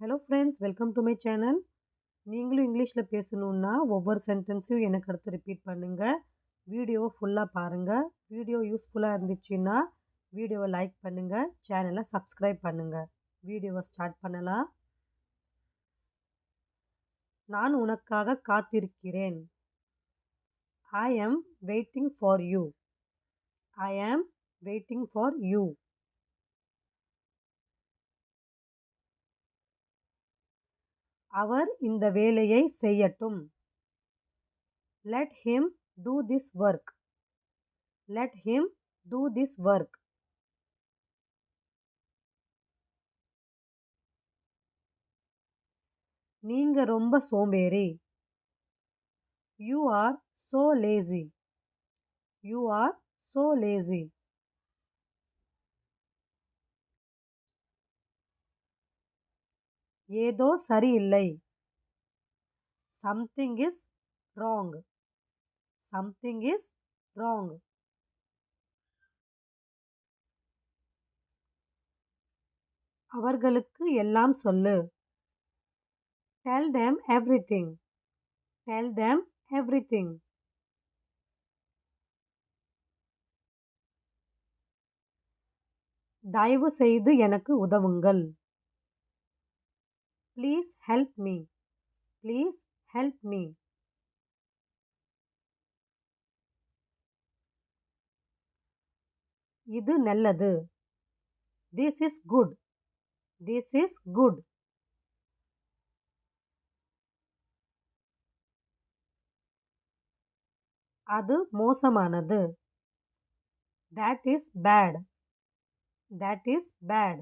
Hello friends, welcome to my channel. நீங்களும் இங்கிலீஷில் பேசணுன்னா ஒவ்வொரு சென்டென்ஸையும் எனக்கு அடுத்து ரிப்பீட் பண்ணுங்கள். வீடியோவை ஃபுல்லாக பாருங்கள். வீடியோ யூஸ்ஃபுல்லாக இருந்துச்சுன்னா வீடியோவை லைக் பண்ணுங்கள், சேனலை சப்ஸ்கிரைப் பண்ணுங்கள். வீடியோவை ஸ்டார்ட் பண்ணலாம். நான் உனக்காக காத்திருக்கிறேன். I am waiting for you. I am waiting for you. அவர் இந்த வேலையை செய்யட்டும். Let him do this work. Let him do this work. நீங்க ரொம்ப சோம்பேறி. You are so lazy. You are so lazy. ஏதோ சரியில்லை. Something is wrong. Something is wrong. அவர்களுக்கு எல்லாம் சொல்லு. Tell them everything. Tell them everything. தயவு செய்து எனக்கு உதவுங்கள். Please help me. Please help me. இது நல்லது. This is good. This is good. அது மோசமானது. That is bad. That is bad.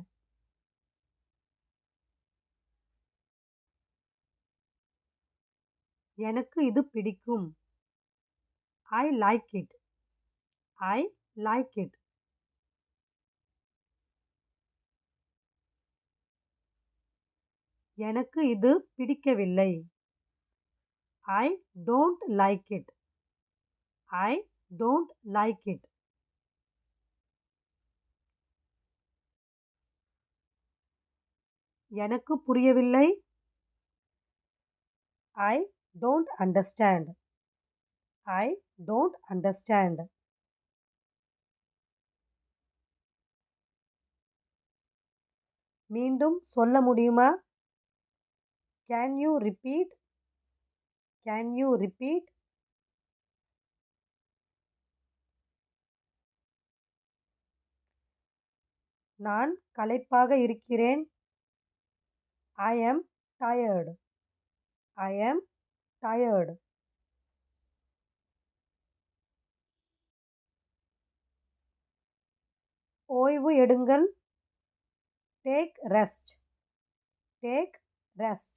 எனக்கு இது பிடிக்கும். I like it. I like it. எனக்கு இது பிடிக்கவில்லை. I don't like it. I don't like it. எனக்கு புரியவில்லை. I don't understand. I don't understand. மீண்டும் சொல்ல முடியுமா? Can you repeat? Can you repeat? நான் களைப்பாக இருக்கிறேன். I am tired. I am tired. ஓய்வு எடுங்கள். Take rest. Take rest.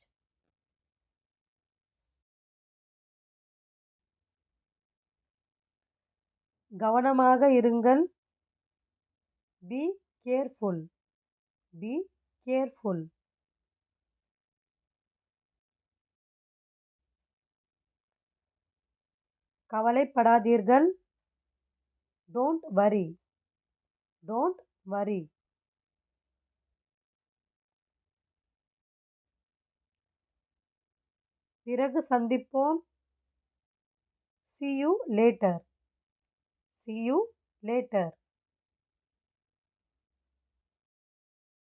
கவனமாக இருங்கள். Be careful. Be careful. கவலைப்படாதீர்கள். Don't worry. Don't worry. பிறகு சந்திப்போம். See you later. See you later.